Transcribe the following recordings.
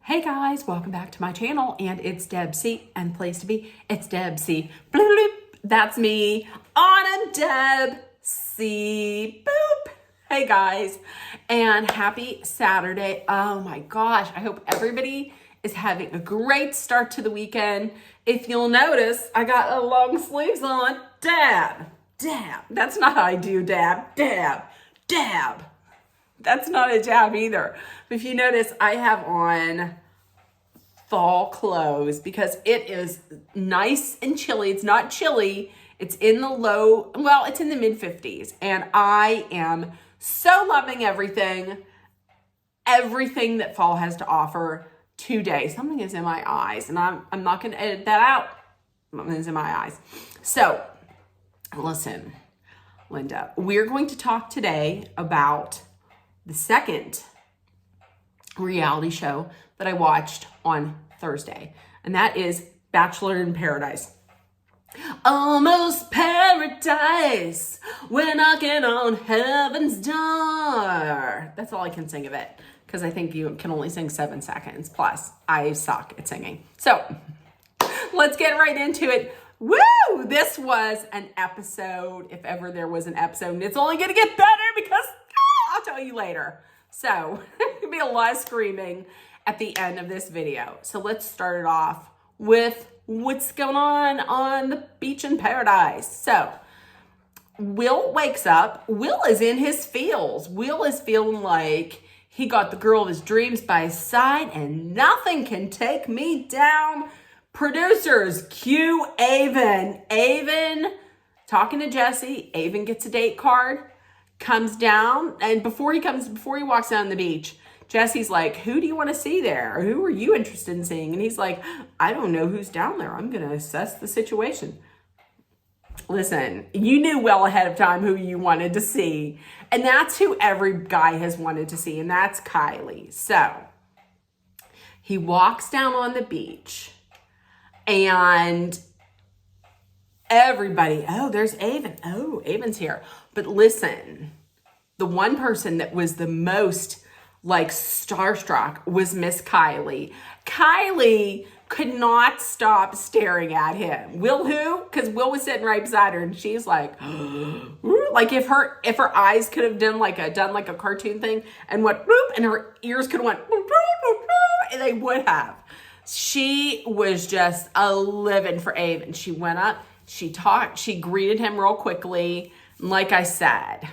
Hey guys, welcome back to my channel, and it's Deb C, and place to be, it's Deb C. Bloop, bloop. That's me on a Deb C. Boop. Hey guys, and happy Saturday. Oh my gosh, I hope everybody is having a great start to the weekend. If you'll notice, I got a long sleeves on. Dab, dab. That's not how I do dab, dab, dab. That's not a jab either. But if you notice, I have on fall clothes because it is nice and chilly. It's not chilly. It's in the low, well, it's in the mid 50s. And I am so loving everything that fall has to offer today. Something is in my eyes, and I'm not going to edit that out. Something is in my eyes. So listen, Linda, we're going to talk today about the second reality show that I watched on Thursday, and that is Bachelor in Paradise. Almost paradise, we're knocking on heaven's door. That's all I can sing of it, because I think you can only sing 7 seconds. Plus, I suck at singing. So let's get right into it. Woo! This was an episode, if ever there was an episode, and it's only going to get better because I'll tell you later. So there's going to be a lot of screaming at the end of this video. So let's start it off with what's going on the beach in paradise. So Will wakes up. Will is in his feels. Will is feeling like he got the girl of his dreams by his side and nothing can take me down. Producers, cue Avon. Avon talking to Jesse. Avon gets a date card. Comes down, and before he walks down the beach, Jesse's like, who do you want to see there? Or who are you interested in seeing? And he's like, I don't know who's down there. I'm going to assess the situation. Listen, you knew well ahead of time who you wanted to see. And that's who every guy has wanted to see. And that's Kylie. So he walks down on the beach and everybody, oh, there's Avon. Oh, Avon's here. But listen, the one person that was the most like starstruck was Miss Kylie. Kylie could not stop staring at him. Will who? Because Will was sitting right beside her, and she's like, like if her eyes could have done like a cartoon thing and went boop, and her ears could have went boop, boop, boop, boop, and they would have. She was just a living for Avon. She went up, she talked, she greeted him real quickly. Like I said,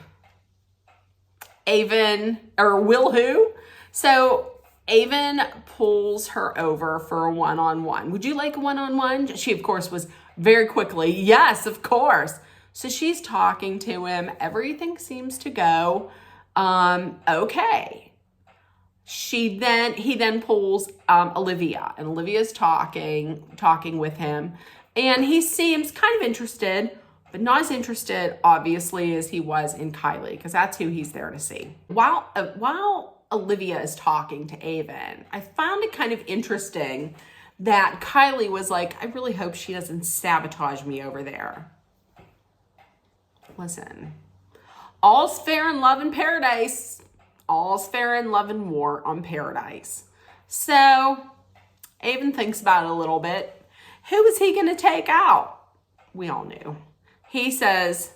Avon, or Will who? So Avon pulls her over for a one-on-one. Would you like a one-on-one? She, of course, was very quickly, yes, of course. So she's talking to him. Everything seems to go okay. He then pulls Olivia, and Olivia's talking with him, and he seems kind of interested, but not as interested, obviously, as he was in Kylie, because that's who he's there to see. While Olivia is talking to Avon, I found it kind of interesting that Kylie was like, I really hope she doesn't sabotage me over there. Listen, all's fair in love and paradise. All's fair in love and war on paradise. So Avon thinks about it a little bit. Who is he going to take out? We all knew. He says,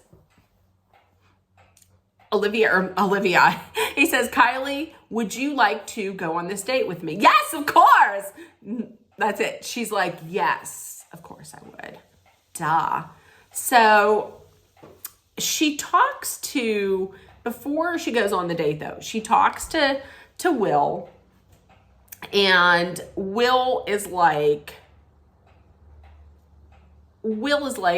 Olivia. He says, Kylie, would you like to go on this date with me? Yes, of course. That's it. She's like, yes, of course I would. Duh. So she talks to, before she goes on the date though, she talks to Will, and Will is like,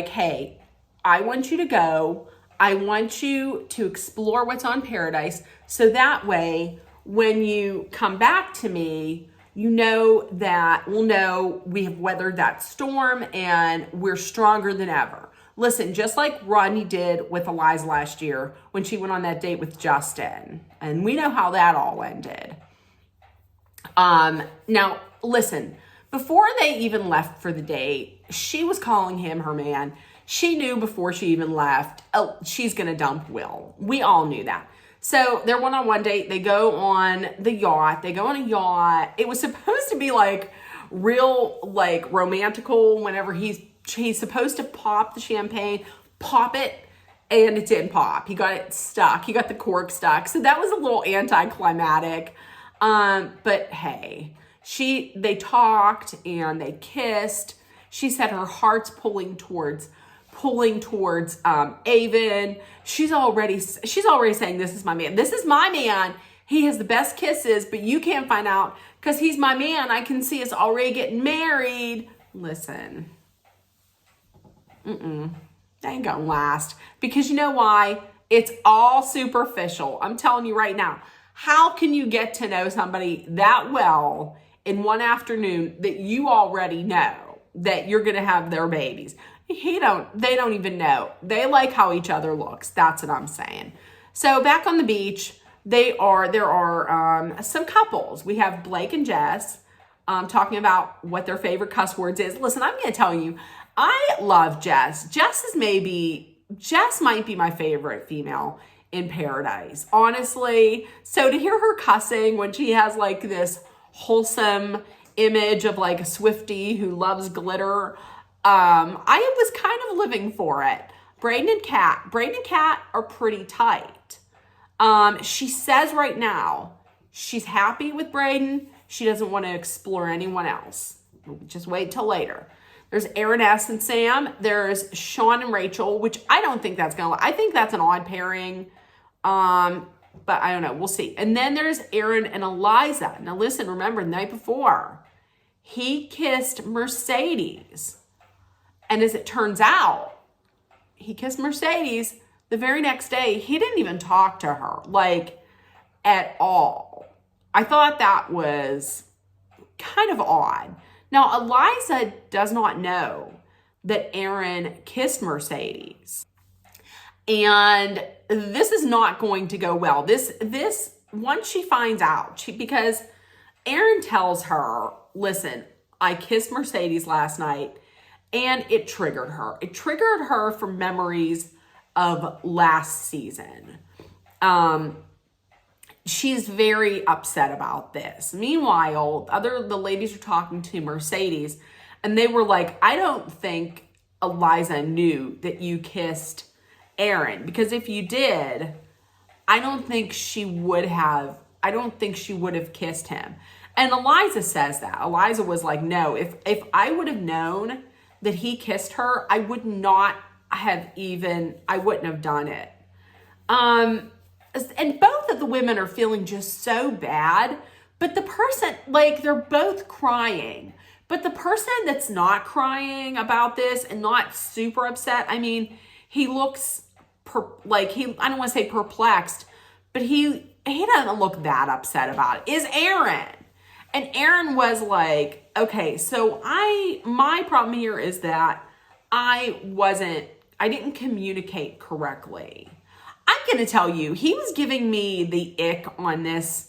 hey, I want you to go. I want you to explore what's on Paradise, so that way when you come back to me, you know that we'll know we have weathered that storm and we're stronger than ever. Listen, just like Rodney did with Eliza last year when she went on that date with Justin, and we know how that all ended. Now, listen, before they even left for the date, she was calling him her man. She knew before she even left, oh, she's going to dump Will. We all knew that. So they're one-on-one date. They go on the yacht. They go on a yacht. It was supposed to be like real, like romantical whenever he's supposed to pop the champagne, pop it, and it didn't pop. He got it stuck. He got the cork stuck. So that was a little anticlimactic. But hey, they talked and they kissed. She said her heart's pulling towards Avon. She's already saying, this is my man. This is my man. He has the best kisses, but you can't find out because he's my man. I can see us already getting married. Listen. That ain't gonna last. Because you know why? It's all superficial. I'm telling you right now. How can you get to know somebody that well in one afternoon that you already know that you're gonna have their babies? They don't even know. They like how each other looks. That's what I'm saying. So back on the beach, there are some couples. We have Blake and Jess talking about what their favorite cuss words is. Listen, I'm going to tell you, I love Jess. Jess might be my favorite female in paradise, honestly. So to hear her cussing when she has like this wholesome image of like a Swiftie who loves glitter, I was kind of living for it. Brayden and Kat are pretty tight. She says right now she's happy with Brayden. She doesn't want to explore anyone else. Just wait till later. There's Aaron S. and Sam. There's Sean and Rachel, which I don't think I think that's an odd pairing. But I don't know. We'll see. And then there's Aaron and Eliza. Now listen, remember the night before, he kissed Mercedes. And as it turns out, he kissed Mercedes. The very next day, he didn't even talk to her, like, at all. I thought that was kind of odd. Now, Eliza does not know that Aaron kissed Mercedes. And this is not going to go well. This once she finds out, because Aaron tells her, listen, I kissed Mercedes last night, and it triggered her. It triggered her from memories of last season. She's very upset about this. Meanwhile, the ladies are talking to Mercedes, and they were like, I don't think Eliza knew that you kissed Aaron, because if you did, I don't think she would have kissed him. And Eliza says that. Eliza was like, no, if I would have known that he kissed her, I wouldn't have done it. And both of the women are feeling just so bad, but the person, like, they're both crying, but the person that's not crying about this and not super upset, I mean, he looks I don't want to say perplexed, but he doesn't look that upset about it, is Aaron. And Aaron was like, okay, so my problem here is that I didn't communicate correctly. I'm going to tell you, he was giving me the ick on this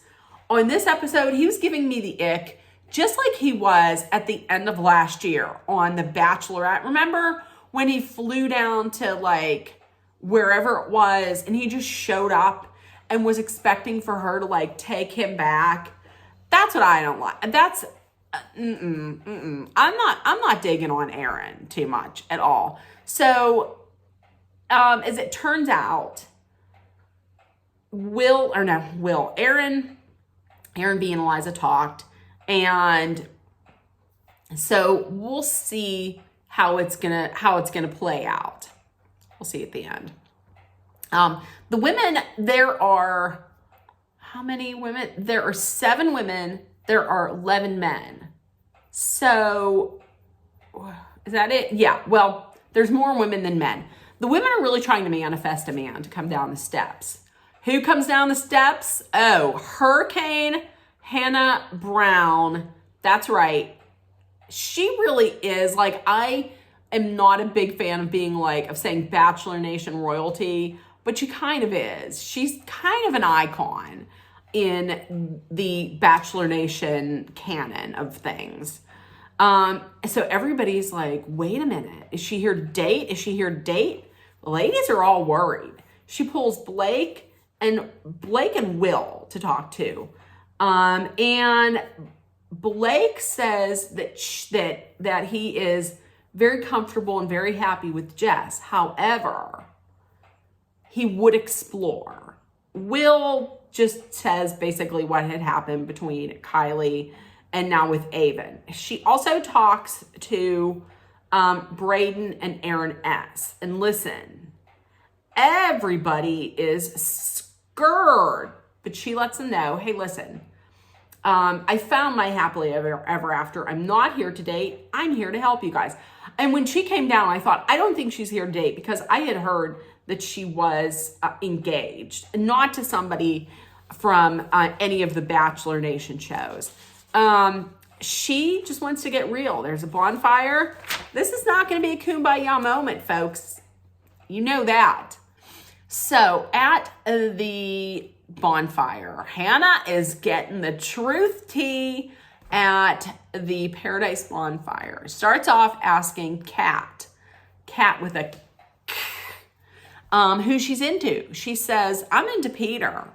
episode. He was giving me the ick just like he was at the end of last year on The Bachelorette. Remember when he flew down to like wherever it was and he just showed up and was expecting for her to like take him back? That's what I don't like. That's I'm not digging on Aaron too much at all. So as it turns out, Aaron B and Eliza talked, and so we'll see how it's gonna play out. We'll see at the end. The women, there are how many women? There are 7 women. There are 11 men. So is that it? Yeah. Well, there's more women than men. The women are really trying to manifest a man to come down the steps. Who comes down the steps? Oh, Hurricane Hannah Brown. That's right. She really is, like, I am not a big fan of saying Bachelor Nation royalty, but she kind of is. She's kind of an icon in the Bachelor Nation canon of things. So everybody's like, wait a minute. Is she here to date? The ladies are all worried. She pulls Blake and Blake and Will to talk to. And Blake says that he is very comfortable and very happy with Jess. However, he would explore. Will just says basically what had happened between Kylie and now with Avon. She also talks to Braden and Aaron S. And listen, everybody is scared, but she lets them know, hey, listen, I found my happily ever after. I'm not here to date. I'm here to help you guys. And when she came down, I thought, I don't think she's here to date, because I had heard that she was engaged, not to somebody from any of the Bachelor Nation shows. She just wants to get real. There's a bonfire. This is not going to be a kumbaya moment, folks. You know that. So at the bonfire, Hannah is getting the truth tea at the Paradise bonfire. Starts off asking Kat with a who she's into. She says, I'm into Peter.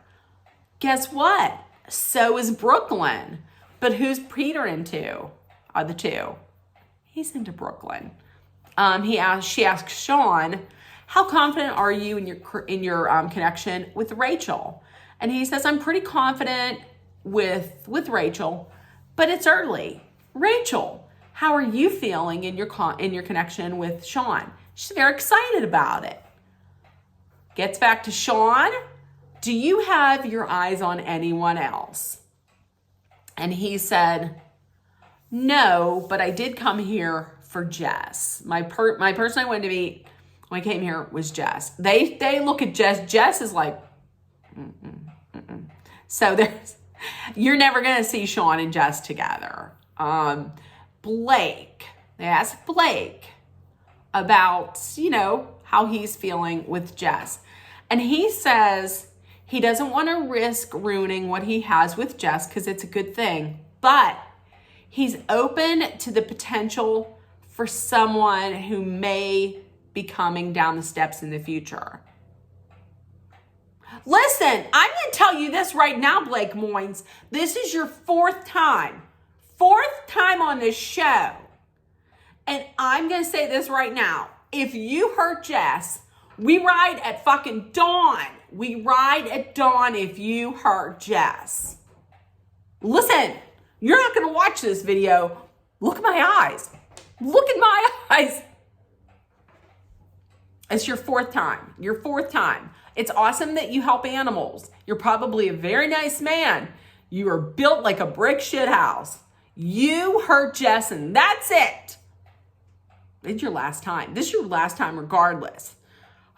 Guess what? So is Brooklyn. But who's Peter into? Are the two? He's into Brooklyn. She asks Sean, how confident are you in your connection with Rachel? And he says, I'm pretty confident with Rachel, but it's early. Rachel, how are you feeling in your connection with Sean? She's very excited about it. Gets back to Sean. Do you have your eyes on anyone else? And he said, no, but I did come here for Jess. My person I wanted to meet when I came here was Jess. They look at Jess. Jess is like, So you're never going to see Sean and Jess together. Blake, they asked Blake about, how he's feeling with Jess. And he says he doesn't want to risk ruining what he has with Jess because it's a good thing. But he's open to the potential for someone who may be coming down the steps in the future. Listen, I'm going to tell you this right now, Blake Moynes. This is your fourth time on this show. And I'm going to say this right now. If you hurt Jess, we ride at fucking dawn. We ride at dawn if you hurt Jess. Listen, you're not going to watch this video. Look at my eyes. Look at my eyes. It's your fourth time. It's awesome that you help animals. You're probably a very nice man. You are built like a brick shit house. You hurt Jess and that's it. It's your last time. This is your last time regardless.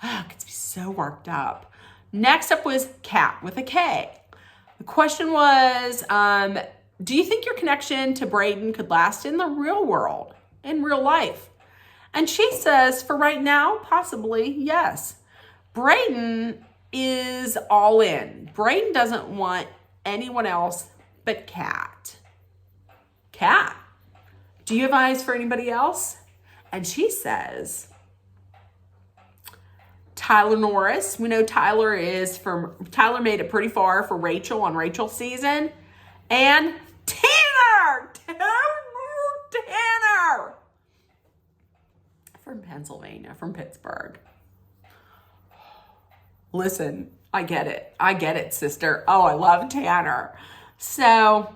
I could be so worked up. Next up was Kat with a K. The question was, do you think your connection to Braden could last in the real world, in real life? And she says, for right now, possibly, yes. Braden is all in. Braden doesn't want anyone else but Kat. Kat, do you have eyes for anybody else? And she says, Tyler Norris. We know Tyler made it pretty far for Rachel on Rachel's season. And Tanner from Pennsylvania, from Pittsburgh. Listen, I get it, sister. Oh, I love Tanner. So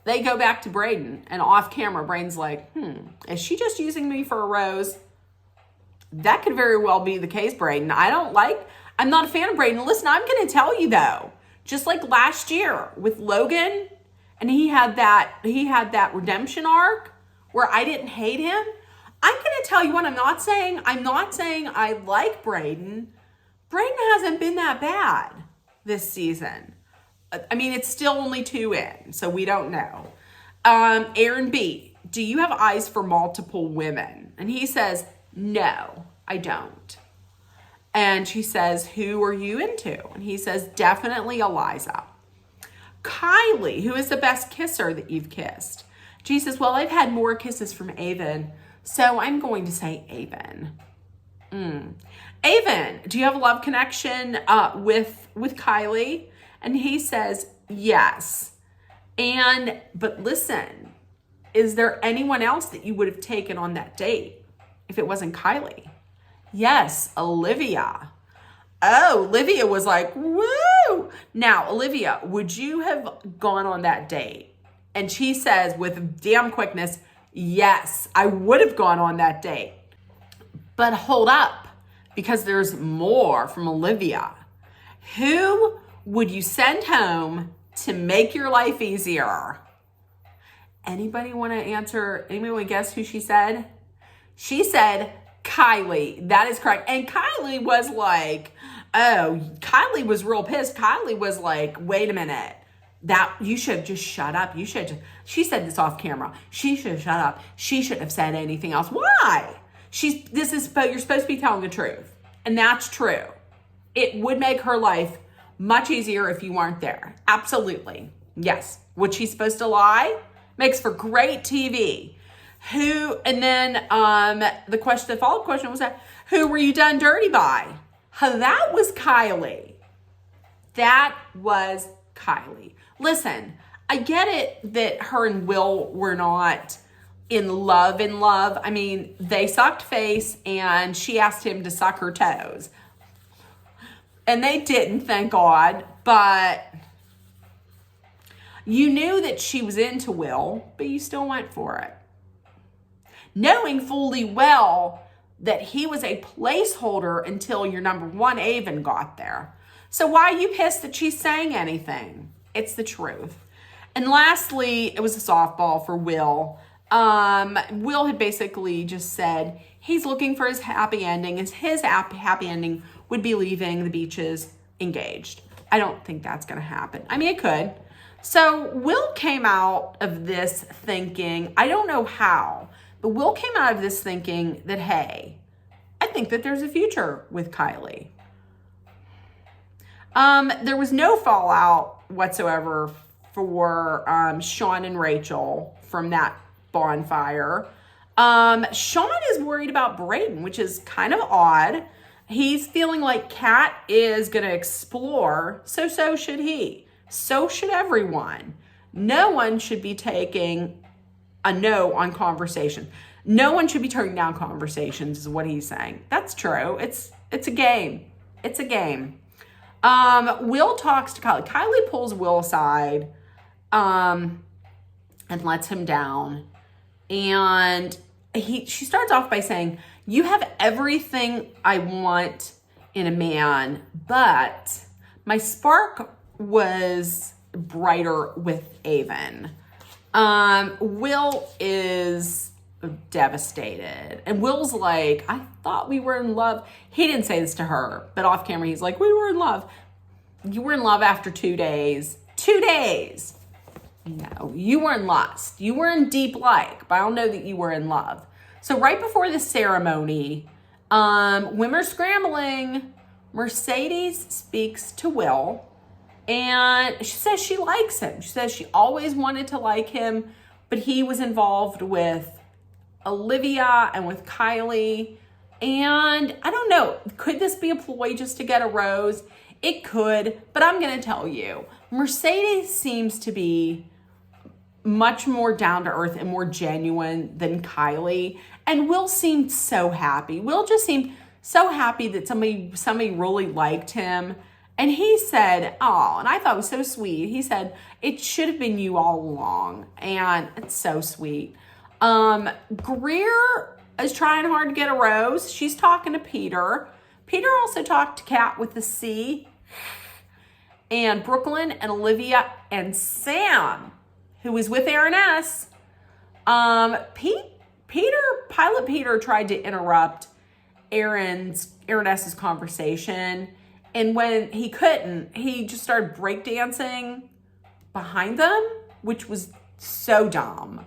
they go back to Braden, and off camera, Braden's like, is she just using me for a rose? That could very well be the case, Braden. I'm not a fan of Braden. Listen, I'm going to tell you though, just like last year with Logan, and he had that redemption arc where I didn't hate him. I'm going to tell you what I'm not saying I like Braden. Braden hasn't been that bad this season. I mean, it's still only 2 in, so we don't know. Aaron B, do you have eyes for multiple women? And he says, no, I don't. And she says, who are you into? And he says, definitely Eliza. Kylie, who is the best kisser that you've kissed? She says, well, I've had more kisses from Avon, so I'm going to say Avon. Avon, do you have a love connection with Kylie? And he says, yes. But listen, is there anyone else that you would have taken on that date if it wasn't Kylie? Yes, Olivia. Oh, Olivia was like, woo! Now, Olivia, would you have gone on that date? And she says with damn quickness, yes, I would have gone on that date. But hold up, because there's more from Olivia. Who would you send home to make your life easier? Anybody want to answer? Anybody want to guess who she said? She said Kylie. That is correct. And Kylie was like, Kylie was real pissed. Kylie was like, wait a minute. That you should have just shut up. She said this off camera. She should have shut up. She shouldn't have said anything else. Why? You're supposed to be telling the truth. And that's true. It would make her life much easier if you weren't there. Absolutely. Yes. Was she supposed to lie? Makes for great TV. And then the follow-up question was who were you done dirty by? That was Kylie. That was Kylie. Listen, I get it that her and Will were not in love. I mean, they sucked face and she asked him to suck her toes. And they didn't, thank God. But you knew that she was into Will, but you still went for it. Knowing fully well that he was a placeholder until your number one Avon got there. So why are you pissed that she's saying anything? It's the truth. And lastly, it was a softball for Will. Will had basically just said he's looking for his happy ending, and his happy ending would be leaving the beaches engaged. I don't think that's going to happen. I mean, it could. So Will came out of this thinking, I don't know how, but Will came out of this thinking that, hey, I think that there's a future with Kylie. There was no fallout whatsoever for Sean and Rachel from that bonfire. Sean is worried about Brayden, which is kind of odd. He's feeling like Kat is going to explore, so should he. So should everyone. No one should be taking a no on conversation. No one should be turning down conversations is what he's saying. That's true. It's a game. It's a game. Will talks to Kylie. Kylie pulls Will aside and lets him down. And she starts off by saying, you have everything I want in a man, but my spark was brighter with Avon. Will is devastated. And Will's like, I thought we were in love. He didn't say this to her, but off camera, he's like, we were in love. You were in love after 2 days. 2 days. No, you were in lust. You were in deep like, but I don't know that you were in love. So right before the ceremony, women are scrambling. Mercedes speaks to Will, and she says she likes him. She says she always wanted to like him, but he was involved with Olivia and with Kylie. And I don't know, could this be a ploy just to get a rose? It could, but I'm going to tell you, Mercedes seems to be much more down to earth and more genuine than Kylie. And Will seemed so happy. Will just seemed so happy that somebody really liked him. And he said, oh, and I thought it was so sweet. He said, it should have been you all along. And it's so sweet. Greer is trying hard to get a rose. She's talking to Peter. Peter also talked to Kat with the C. And Brooklyn and Olivia and Sam, who was with Aaron S. Pilot Peter tried to interrupt Aaron S.'s conversation. And when he couldn't, he just started breakdancing behind them, which was so dumb.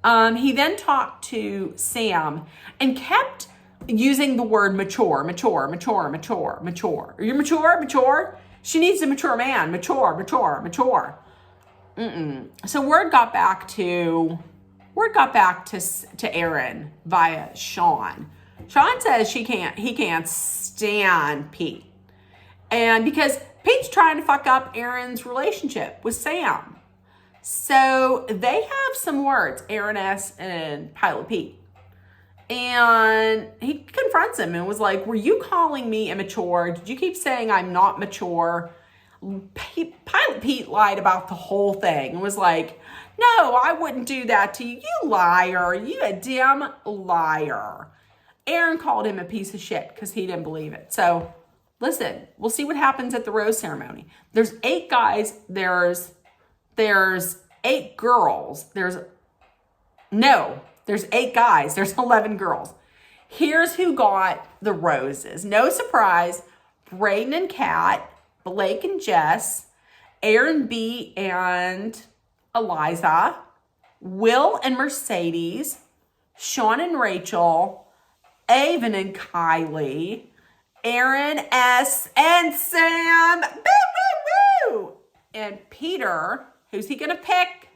He then talked to Sam and kept using the word mature. Are you mature? She needs a mature man. Mature. So word got back to Aaron via Sean. Sean says he can't stand Pete. And because Pete's trying to fuck up Aaron's relationship with Sam. So they have some words, Aaron S. and Pilot Pete. And he confronts him and was like, were you calling me immature? Did you keep saying I'm not mature? Pilot Pete lied about the whole thing and was like, no, I wouldn't do that to you. You liar. You a damn liar. Aaron called him a piece of shit because he didn't believe it. So listen, we'll see what happens at the rose ceremony. There's 8 guys. There's 8 girls. There's 8 guys. There's 11 girls. Here's who got the roses. No surprise. Braden and Kat, Blake and Jess, Aaron B and Eliza, Will and Mercedes, Sean and Rachel, Avon and Kylie, Aaron S and Sam, boo, boo, boo, and Peter. Who's he gonna pick?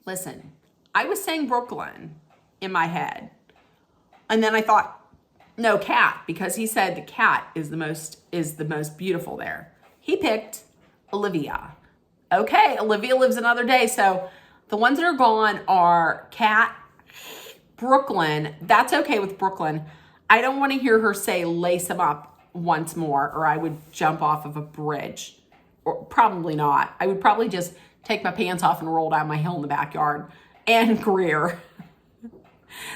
Listen, I was saying Brooklyn in my head. And then I thought, no, Kat, because he said the cat is the most beautiful there. He picked Olivia. Okay, Olivia lives another day. So the ones that are gone are Kat, Brooklyn. That's okay with Brooklyn. I don't want to hear her say lace him up once more, or I would jump off of a bridge. Or probably not. I would probably just take my pants off and roll down my hill in the backyard. And Greer.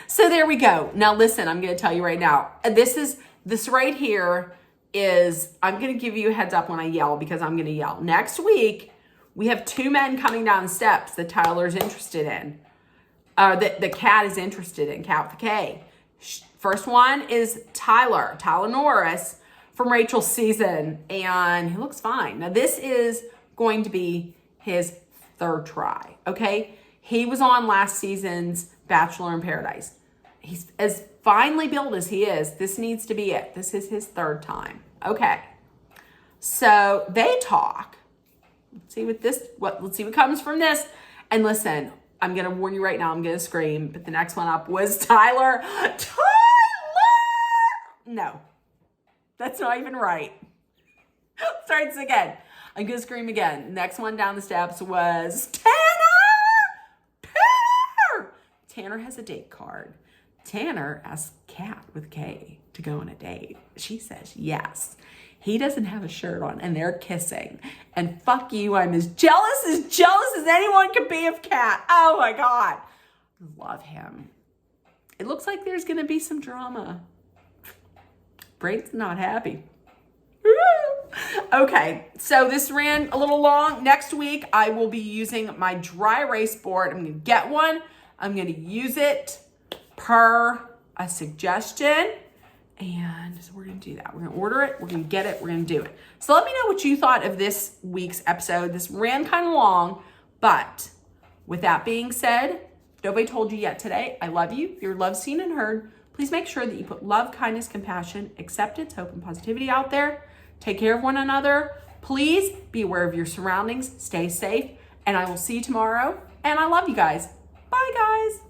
So there we go. Now listen, I'm going to tell you right now. This right here is, I'm going to give you a heads up when I yell because I'm going to yell. Next week, we have 2 men coming down the steps that Tyler's interested in. That the Cat is interested in, Cat with a K. First one is Tyler Norris from Rachel's season. And he looks fine. Now this is going to be his 3rd try, okay? He was on last season's Bachelor in Paradise. He's as finely built as he is. This needs to be it. This is his 3rd time. Okay. So they talk. Let's see what comes from this. And listen, I'm going to warn you right now, I'm going to scream, but the next one up was Tyler. No, that's not even right. Starts again. I'm going to scream again. Next one down the steps was Tanner. Tanner has a date card. Tanner asks Kat with K to go on a date. She says yes. He doesn't have a shirt on and they're kissing. And fuck you, I'm as jealous as anyone could be of Kat. Oh my God. Love him. It looks like there's going to be some drama. Braden's not happy. Okay, so this ran a little long. Next week, I will be using my dry erase board. I'm going to get one. I'm going to use it per a suggestion. And so we're going to do that. We're going to order it. We're going to get it. We're going to do it. So let me know what you thought of this week's episode. This ran kind of long, but with that being said, if nobody told you yet today, I love you. You're loved, seen, and heard. Please make sure that you put love, kindness, compassion, acceptance, hope, and positivity out there. Take care of one another. Please be aware of your surroundings. Stay safe. And I will see you tomorrow. And I love you guys. Bye, guys.